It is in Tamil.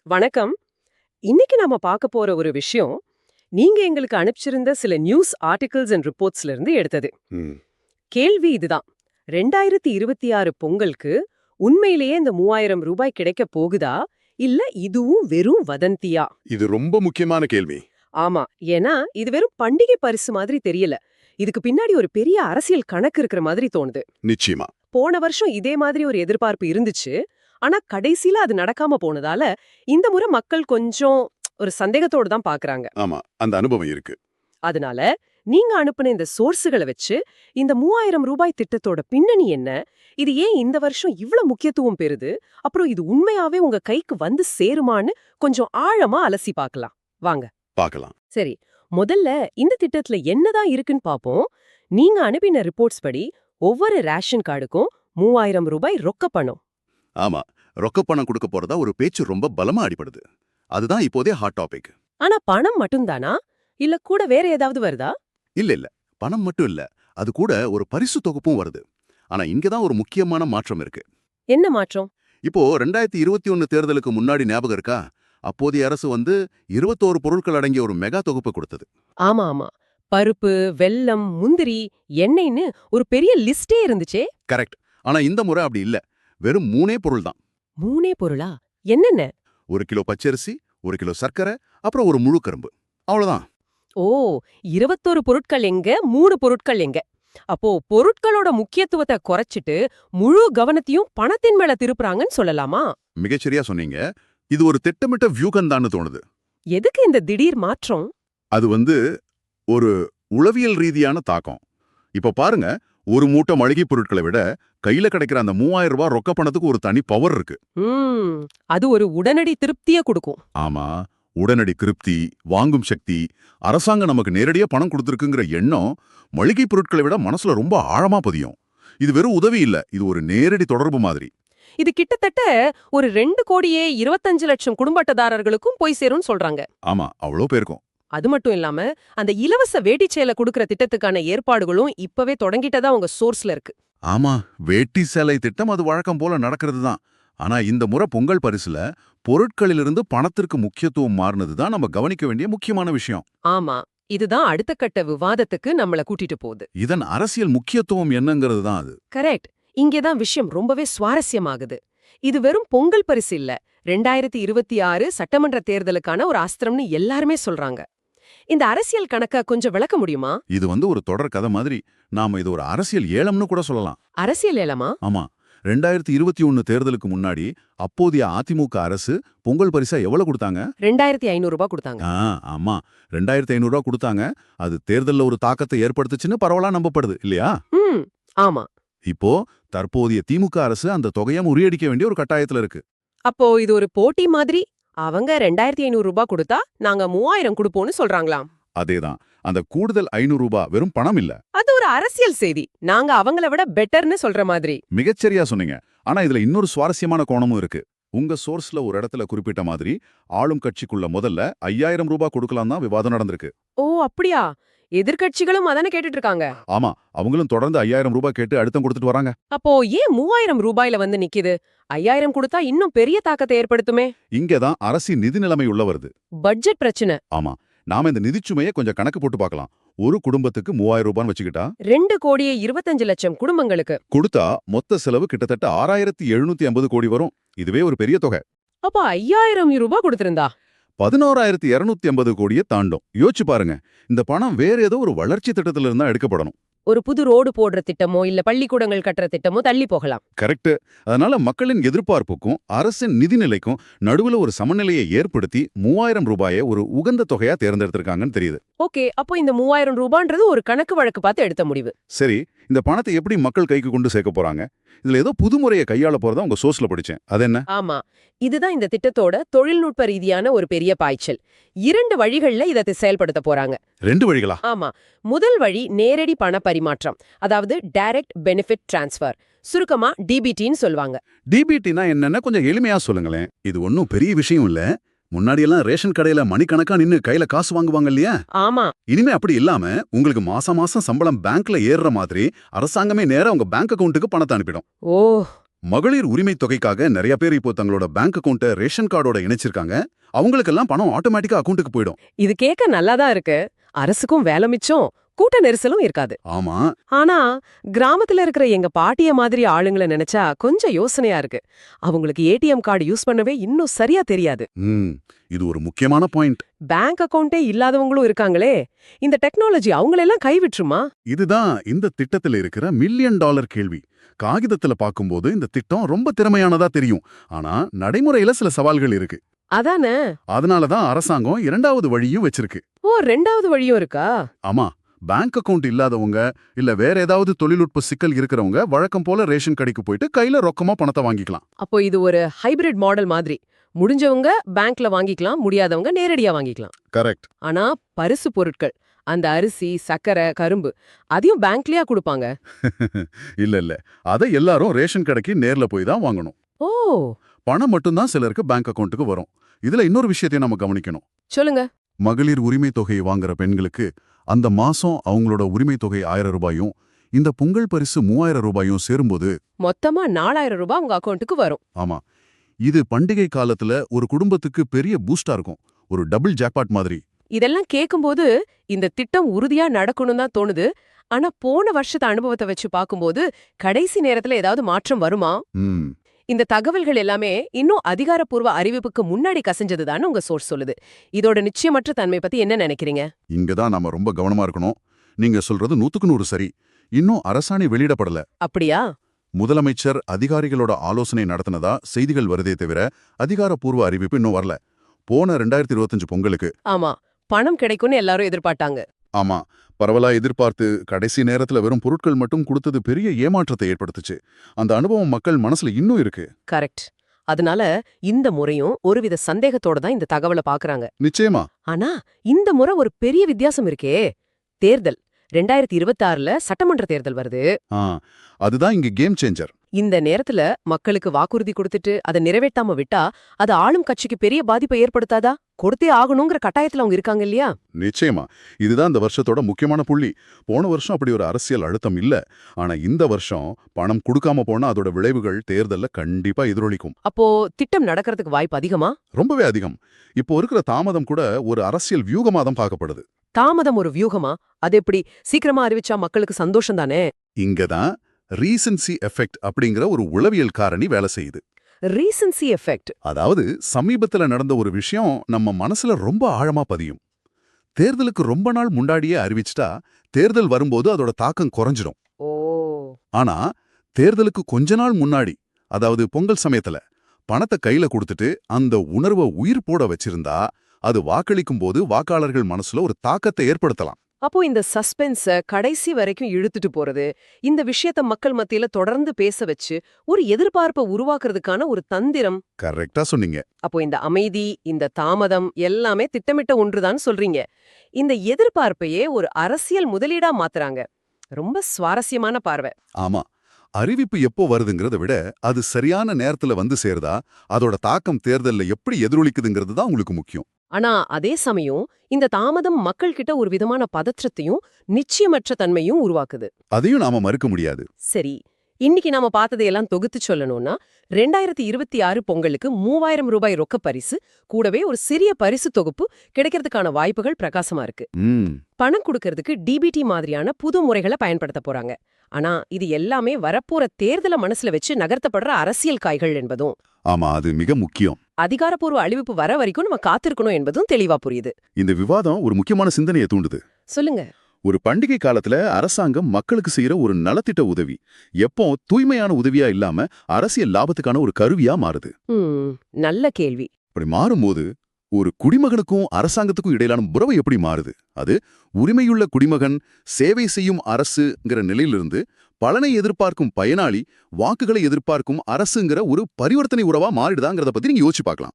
வணக்கம். இன்னைக்கு நாம பார்க்க போற ஒரு விஷயம், நீங்க எங்களுக்கு அனுப்பிச்சிருந்த சில நியூஸ் ஆர்டிகிள்ஸ் அண்ட் ரிப்போர்ட்ஸ்ல இருந்து எடுத்தது. ம். கேள்வி இதுதான்: 2026 பொங்கலுக்கு உண்மையிலேயே இந்த 3000 ரூபாய் கிடைக்க போகுதா, இல்ல இதுவும் வெறும் வதந்தியா? இது ரொம்ப முக்கியமான கேள்வி. ஆமா, ஏன்னா இது வெறும் பண்டிகை பரிசு மாதிரி தெரியல. இதுக்கு பின்னாடி ஒரு பெரிய அரசியல் கணக்கு இருக்கிற மாதிரி தோணுது. நிச்சயமா. போன வருஷம் இதே மாதிரி ஒரு எதிர்பார்ப்பு இருந்துச்சு. ஆனா கடைசியில அது நடக்காம போனதால இந்த முறை மக்கள் கொஞ்சம் ஒரு சந்தேகத்தோடு தான் பாக்குறாங்க. ஆமா, அந்த அனுபவம் இருக்கு. அதனால நீங்க அனுப்புன இந்த சோர்ஸுகளை வச்சு இந்த 3000 ரூபாய் திட்டத்தோட பின்னணி என்ன, இது ஏன் இந்த வருஷம் இவ்ளோ முக்கியத்துவம் பெறுது, அப்புறம் இது உண்மையாவே உங்க கைக்கு வந்து சேருமான்னு கொஞ்சம் ஆழமா அலசி பார்க்கலாம். வாங்க பார்க்கலாம். சரி, முதல்ல இந்த திட்டத்துல என்னதான் இருக்குன்னு பாப்போம். நீங்க அனுப்பின ரிப்போர்ட்ஸ் படி ஒவ்வொரு ரேஷன் கார்டுக்கும் 3000 ரூபாய் ரொக்க பணம். ஆமா, ரொக்க பணம் கொடுக்க போறதா ஒரு பேச்சு ரொம்ப பலமா அடிபடுது. அதுதான் இப்போதே ஹாட் டாபிக். ஆனா பணம் மட்டும்தானா, இல்ல கூட வேற ஏதாவது வருதா? இல்ல, பணம் மட்டும் இல்ல, அது கூட ஒரு பரிசு தொகுப்பும் வருது. ஆனா இங்கதான் ஒரு முக்கியமான மாற்றம் இருக்கு. என்ன மாற்றம்? இப்போ 2021 தேர்தலுக்கு முன்னாடி ஞாபகம் இருக்கா? அப்போதைய அரசு 21 பொருட்கள் அடங்கிய ஒரு மெகா தொகுப்பு கொடுத்தது. ஆமா ஆமா, பருப்பு, வெல்லம், முந்திரி, எண்ணெய்ன்னு ஒரு பெரிய லிஸ்டே இருந்துச்சே. கரெக்ட். ஆனா இந்த முறை அப்படி இல்ல. வெறும் 3 பொருள் தான். 3 பொருளா? என்னென்ன? 1 கிலோ பச்சரிசி, 1 கிலோ சர்க்கரை, அப்புறம் ஒரு முழு கரும்பு. அவ்வளவுதான். ஓ, 21 பொருட்கள் எங்க, 3 பொருட்கள் எங்க? அப்போ பொருட்களோட முக்கியத்துவத்தை குறைச்சிட்டு முழு கவனத்தையும் பணத்தின் மேல திருப்புறாங்கன்னு சொல்லலாமா? மிகச்சரியா சொன்னீங்க. இது ஒரு திட்டமிட்ட வியூகம் தான் தோணுது. எதுக்கு இந்த திடீர் மாற்றம்? அது ஒரு உளவியல் ரீதியான தாக்கம். இப்ப பாருங்க, ஒரு மூட்டை மளிகை பொருட்களை விட கையில கிடைக்கிற அந்த 3000 ரூபாய் ரொக்க பணத்துக்கு ஒரு தனி பவர் இருக்கு. அது ஒரு உடனடி திருப்தியை கொடுக்கும். ஆமா, உடனடி திருப்தி, வாங்கும் சக்தி. அரசாங்கம் நமக்கு நேரடியா பணம் கொடுத்திருக்குங்கிற எண்ணம் மளிகை பொருட்களை விட மனசுல ரொம்ப ஆழமா பதியும். இது வெறும் உதவி இல்ல, இது ஒரு நேரடி தொடர்பு மாதிரி. இது கிட்டத்தட்ட ஒரு 2,25,00,000 குடும்ப அட்டைதாரர்களுக்கும் போய் சேரும்னு சொல்றாங்க. ஆமா, அவ்வளோ பேருக்கும். அது மட்டும் இல்லாம அந்த இலவச வேட்டி சேலை கொடுக்கிற திட்டத்துக்கான ஏற்பாடுகளும் இப்பவே தொடங்கிட்டதா உங்க சோர்ஸ்ல இருக்கு. ஆமா, வேட்டி சேலை திட்டம் அது வழக்கம் போல நடக்கிறது தான். ஆனா இந்த முறை பொங்கல் பரிசுல பொருட்களிலிருந்து பணத்திற்கு முக்கியத்துவம் மாறினதுதான் நம்ம கவனிக்க வேண்டிய முக்கியமான விஷயம். ஆமா, இதுதான் அடுத்த கட்ட விவாதத்துக்கு நம்மள கூட்டிட்டு போகுது. இதன் அரசியல் முக்கியத்துவம் என்னங்கிறது தான் அது. கரெக்ட். இங்கேதான் விஷயம் ரொம்பவே சுவாரஸ்யமாகுது. இது வெறும் பொங்கல் பரிசு இல்ல, 2026 சட்டமன்ற தேர்தலுக்கான ஒரு அஸ்திரம்னு எல்லாருமே சொல்றாங்க. இந்த அரசியல் கணக்க கொஞ்சம் விளக்க முடியுமா? இது ஒரு தொடர் கதை மாதிரி. நாம இது ஒரு அரசியல் ஏலம்னு கூட சொல்லலாம். அரசியல் ஏலமா? ஆமா, 2021 தேர்தலுக்கு முன்னாடி அப்போதைய அதிமுக அரசு பொங்கல் பரிசா எவ்வளவு கொடுத்தாங்க? 2500 ரூபாய் கொடுத்தாங்க. ஆமா, 2500 ரூபாய் கொடுத்தாங்க. அது தேர்தல்ல ஒரு தாக்கத்தை ஏற்படுத்துச்சுன்னு பரவலா நம்பப்படுது இல்லையா? ஆமா. இப்போ தற்போதைய திமுக அரசு அந்த தொகையை முறியடிக்க வேண்டிய ஒரு கட்டாயத்துல இருக்கு. அப்போ இது ஒரு போட்டி மாதிரி. அவங்க 2500 ரூபாய் கொடுத்தா நாங்க 3000 கொடுப்போம்னு சொல்றாங்களாம். அதேதான். அந்த கூடுதல் 500 ரூபாய் வெறும் பணம் இல்ல. அது ஒரு அரசியல் செய்தி. நாங்க அவங்கள விட பெட்டர்னு சொல்ற மாதிரி. மிகச்சரியா சொன்னீங்க. ஆனா இதுல இன்னொரு சுவாரஸ்யமான கோணமும் இருக்கு. உங்க சோர்ஸ்ல ஒரு இடத்துல குறிப்பிட்ட மாதிரி ஆளும் கட்சிக்குள்ள முதல்ல 5000 ரூபாய் கொடுக்கலாம் தான் விவாதம் நடந்திருக்கு. ஓ அப்படியா? எதிர்க்கட்சிகளும் அதானே கேட்டுட்டு இருக்காங்க. ஆமா, அவங்களும் தொடர்ந்து 5000 ரூபாய் கேட்டு அழுத்தம் கொடுத்துட்டு வராங்க. அப்போ ஏன் 3000 ரூபாயில வந்து நிக்குது? 5000 கொடுத்தா இன்னும் பெரிய தாக்கத்தை ஏற்படுத்துமே. இங்கதான் அரசின் நிதி நிலைமை உள்ள வருது. பட்ஜெட் பிரச்சனை. ஆமா, நாம இந்த நிதிச்சுமையை கொஞ்சம் கணக்கு போட்டு பார்க்கலாம். ஒரு குடும்பத்துக்கு 3000 ரூபான்னு வச்சுக்கிட்டா 2,25,00,000 குடும்பங்களுக்கு கொடுத்தா மொத்த செலவு கிட்டத்தட்ட 6750 கோடி வரும். இதுவே ஒரு பெரிய தொகை. அப்ப 5000 ரூபாய் கொடுத்திருந்தா 11,250 கோடியை தாண்டும். யோசிச்சு பாருங்க, இந்த பணம் வேற ஏதோ ஒரு வளர்ச்சி திட்டத்துல இருந்தா எடுக்கப்படணும். ஒரு புது ரோடு போடுற திட்டமோ இல்ல பள்ளிக்கூடங்கள் கட்டுற திட்டமோ தள்ளி போகலாம். கரெக்ட். அதனால மக்களின் எதிர்பார்ப்புக்கும் அரசின் நிதிநிலைக்கும் நடுவுல ஒரு சமநிலையை ஏற்படுத்தி 3000 ரூபாயை ஒரு உகந்த தொகையா தேர்ந்தெடுத்திருக்காங்கன்னு தெரியுது. ஓகே, அப்போ இந்த 3000 ரூபான்றது ஒரு கணக்கு வழக்கு பார்த்து எடுத்த முடிவு. சரி, இந்த பணத்தை எப்படி மக்கள் கைக்கு கொண்டு சேர்க்க போறாங்க? இதுல ஏதோ புதுமுறையை கையாள போறதா உங்க சோர்ஸ்ல படிச்சேன். அது என்ன? ஆமா, இதுதான் இந்த திட்டத்தோட தொழில்நுட்ப ரீதியான ஒரு பெரிய பாய்ச்சல். 2 வழிகள்ல இதை செயல்படுத்த போறாங்க. 2 வழிகளா? ஆமா. முதல் வழி நேரடி பண பரிமாற்றம், அதாவது டைரக்ட் பெனிஃபிட் டிரான்ஸ்ஃபர், சுருக்கமா டிபிடின்னு சொல்லுவாங்க. டிபிடினா என்னன்னு கொஞ்சம் எளிமையா சொல்லுங்களேன். இது ஒன்னும் பெரிய விஷயம் இல்ல. முன்னாடியெல்லாம் ரேஷன் கடையில மணிக்கணக்கா நின்னு கையில காசு வாங்குவாங்க இல்லையா? ஆமா. இனிமே அப்படி இல்லாம உங்களுக்கு மாசம் மாசம் சம்பளம் பேங்க்ல ஏறுற மாதிரி அரசாங்கமே நேரா உங்க பேங்க் அக்கவுண்ட்டுக்கு பணத்தை அனுப்பிடும். ஓ, மகளிர் உரிமை தொகைக்காக நிறைய பேர் இப்போ தங்களோட பேங்க் அக்கவுண்ட்டை ரேஷன் கார்டோட இணைச்சிருக்காங்க. அவங்களுக்கெல்லாம் பணம் ஆட்டோமேட்டிக்கா அக்கவுண்ட்டுக்கு போயிடும். இது கேட்க நல்லாதான் இருக்கு. அரசுக்கும் வேலை மிச்சம், கூட்ட நெரிசலும் இருக்காது. ஆமா. ஆனா கிராமத்துல இருக்கிற எங்க பாட்டிய மாதிரி ஆளுங்களை நினைச்சா கொஞ்சம் யோசனையா இருக்கு. அவங்களுக்கு ஏடிஎம் கார்டு யூஸ் பண்ணவே இன்னும் சரியா தெரியாது. இது ஒரு முக்கியமான பாயிண்ட். பேங்க் அக்கவுண்டே இல்லாதவங்களும் இருக்காங்களே, இந்த டெக்னாலஜி அவங்களெல்லாம் கைவிட்டுருமா? இதுதான் இந்த திட்டத்துல இருக்கிற $1 மில்லியன் கேள்வி. காகிதத்துல பார்க்கும்போது இந்த திட்டம் ரொம்ப திறமையானதா தெரியும். ஆனா நடைமுறையில சில சவால்கள் இருக்கு. அதானே. அதனாலதான் அரசாங்கம் 2வது வழியும் வச்சிருக்கு. ஓ, 2வது வழியும் இருக்கா? ஆமா. பேங்க் அக்கவுண்ட் இல்லாதவங்க இல்ல வேற ஏதாவது தொழில்நுட்ப சிக்கல் இருக்கிறவங்க வழக்கம் போல ரேஷன் கடைக்கு போயிட்டு கையில ரொக்கமா பணத்தை வாங்கிக்கலாம். அப்போ இது ஒரு ஹைபிரிட் மாடல் மாதிரி. முடிஞ்சவங்க பேங்க்ல வாங்கிக்கலாம், முடியாதவங்க நேரடியா வாங்கிக்கலாம். கரெக்ட். ஆனா பரிசு பொருட்கள், அந்த அரிசி, சக்கரை, கரும்பு, அதையும் பேங்க்லயா கொடுப்பாங்க? இல்ல. அதை எல்லாரும் ரேஷன் கடைக்கு நேர்ல போய் தான் வாங்கணும். ஓ, பணம் மட்டும்தான் சிலருக்கு பேங்க் அக்கவுண்ட்டுக்கு வரும். இதுல இன்னொரு விஷயத்தையும் நம்ம கவனிக்கணும். சொல்லுங்க. மகளிர் உரிமை தொகையை வாங்குற பெண்களுக்கு அந்த மாசம் அவங்களோட உரிமை தொகை 1000 ரூபாயும் இந்த பொங்கல் பரிசு 3000 ரூபாயும் சேரும்போது மொத்தமா 4000 ரூபாய் உங்க அக்கவுண்ட்டுக்கு வரும். ஆமா, இது பண்டிகை காலத்துல ஒரு குடும்பத்துக்கு பெரிய பூஸ்டா இருக்கும். ஒரு டபுள் ஜாக்பாட் மாதிரி. இதெல்லாம் கேட்கும்போது இந்த திட்டம் உறுதியா நடக்கணும் தான் தோணுது. ஆனா போன வருஷத்து அனுபவத்தை வச்சு பார்க்கும்போது கடைசி நேரத்துல ஏதாவது மாற்றம் வருமா? இந்த தகவல்கள் எல்லாமே இன்னும் அதிகாரப்பூர்வ அறிவிப்புக்கு முன்னாடி கசிஞ்சதுதான்னு உங்க சோர்ஸ் சொல்லுது. இதோட நிச்சயமற்ற தன்மை பத்தி என்ன நினைக்கிறீங்க? இங்கதான் நாம ரொம்ப கவனமா இருக்கணும். நீங்க சொல்றது 100க்கு 100 சரி. இன்னும் அரசாணை வெளியிடப்படல. அப்படியா? முதலமைச்சர் அதிகாரிகளோட ஆலோசனை நடத்தினதா செய்திகள் வருதே தவிர அதிகாரப்பூர்வ அறிவிப்பு இன்னும் வரல. போன 2025 பொங்கலுக்கு ஆமா, பணம் கிடைக்கும்னு எல்லாரும் எதிர்பார்த்தாங்க. ஆமா, பரவலா எதிர்பார்த்து கடைசி நேரத்துல வெறும் பொருட்கள் மட்டும் கொடுத்தது பெரிய ஏமாற்றத்தை ஏற்படுத்துச்சு. அந்த அனுபவம் மக்கள் மனசுல இன்னும் இருக்கு. கரெக்ட். அதனால இந்த முறையும் ஒருவித சந்தேகத்தோட தான் இந்த தகவலை பாக்குறாங்க. நிச்சயமா. ஆனா இந்த முறை ஒரு பெரிய வித்தியாசம் இருக்கே. தேர்தல் 2026ல சட்டமன்ற தேர்தல் வருது. அதுதான் இங்க கேம் சேஞ்சர். இந்த நேரத்துல மக்களுக்கு வாக்குறுதி கொடுத்துட்டு அதை நிறைவேற்றாம விட்டா அது ஆளும் கட்சிக்கு பெரிய பாதிப்பை ஏற்படுத்தாதா? கொடுத்தே ஆகணுங்கிற கட்டாயத்துல அவங்க இருக்காங்க இல்லையா? நிச்சயமா. இதுதான் இந்த வருஷத்தோட முக்கியமான புள்ளி. போன வருஷம் அப்படி ஒரு அரசியல் அழுத்தம் இல்ல. ஆனா இந்த வருஷம் பணம் கொடுக்காம போனா அதோட விளைவுகள் தேர்தல்ல கண்டிப்பா எதிரொலிக்கும். அப்போ திட்டம் நடக்கிறதுக்கு வாய்ப்பு அதிகமா? ரொம்பவே அதிகம். இப்போ இருக்கிற தாமதம் கூட ஒரு அரசியல் வியூகமா தான் பார்க்கப்படுது. தாமதம் ஒரு வியூகமா? அது எப்படி? சீக்கிரமா அறிவிச்சா மக்களுக்கு சந்தோஷம் தானே? இங்கதான் ரீசன்சி எஃபெக்ட் அப்படிங்கிற ஒரு உளவியல் காரணி வேலை செய்யுது. Recency effect. அதாவது சமீபத்துல நடந்த ஒரு விஷயம் நம்ம மனசுல ரொம்ப ஆழமா பதியும். தேர்தலுக்கு ரொம்ப நாள் முன்னாடியே அறிவிச்சிட்டா தேர்தல் வரும்போது அதோட தாக்கம் குறைஞ்சிடும். ஓ. ஆனா தேர்தலுக்கு கொஞ்ச நாள் முன்னாடி, அதாவது பொங்கல் சமயத்துல பணத்தை கையில கொடுத்துட்டு அந்த உணர்வை உயிர் போட வச்சிருந்தா அது வாக்களிக்கும் போது வாக்காளர்கள் மனசுல ஒரு தாக்கத்தை ஏற்படுத்தலாம். அப்போ இந்த சஸ்பென்ஸ கடைசி வரைக்கும் இழுத்துட்டு போறது, இந்த விஷயத்த மக்கள் மத்தியில தொடர்ந்து பேச வச்சு ஒரு எதிர்பார்ப்பை உருவாக்குறதுக்கான ஒரு தந்திரம். கரெக்டா சொன்னீங்க. அப்போ இந்த அமைதி, இந்த தாமதம் எல்லாமே திட்டமிட்ட ஒன்றுதான் சொல்றீங்க. இந்த எதிர்பார்ப்பையே ஒரு அரசியல் முதலீடா மாத்துறாங்க. ரொம்ப சுவாரஸ்யமான பார்வை. ஆமா, அறிவிப்பு எப்போ வருதுங்கிறத விட அது சரியான நேரத்துல வந்து சேருதா, அதோட தாக்கம் தேர்தல்ல எப்படி எதிரொலிக்குதுங்கிறது தான் உங்களுக்கு முக்கியம். ஆனா அதே சமயம் இந்த தாமதம் மக்கள் கிட்ட ஒரு விதமான பதற்றத்தையும் நிச்சயமற்ற தன்மையும் உருவாக்குது. அதையும் நாம மறுக்க முடியாது. சரி, இன்னைக்கு நாம பார்த்ததையெல்லாம் தொகுத்து சொல்லணும்னா 2026 பொங்கலுக்கு 3000 ரூபாய் ரொக்க பரிசு கூடவே ஒரு சிறிய பரிசு தொகுப்பு கிடைக்கிறதுக்கான வாய்ப்புகள் பிரகாசமா இருக்கு. பணம் கொடுக்கறதுக்கு டிபிடி மாதிரியான புது முறைகளை பயன்படுத்த போறாங்க. ஆனா இது எல்லாமே வரப்போற தேர்தலை மனசுல வச்சு நகர்த்தப்படுற அரசியல் காய்கள் என்பதும். ஆமா, அது மிக முக்கியம். அதிகாரப்பூர்வ அறிவிப்பு வர வரைக்கும் நம்ம காத்திருக்கணும் என்பதும் தெளிவா புரியுது. இந்த விவாதம் ஒரு முக்கியமான சிந்தனையை தூண்டுது. சொல்லுங்க. ஒரு பண்டிகை காலத்துல அரசாங்கம் மக்களுக்கு செய்யற ஒரு நலத்திட்ட உதவி எப்போ தூய்மையான உதவியா இல்லாம அரசியல் லாபத்துக்கான ஒரு கருவியா மாறுது. நல்ல கேள்வி. அப்படி மாறும்போது ஒரு குடிமகனுக்கும் அரசாங்கத்துக்கும் இடையிலான உறவு எப்படி மாறுது? அது உரிமையுள்ள குடிமகன், சேவை செய்யும் அரசுங்கிற நிலையிலிருந்து பலனை எதிர்பார்க்கும் பயனாளி, வாக்குகளை எதிர்பார்க்கும் அரசுங்கிற ஒரு பரிவர்த்தனை உறவா மாறிடுதாங்கிறத பத்தி நீங்க யோசிச்சு பார்க்கலாம்.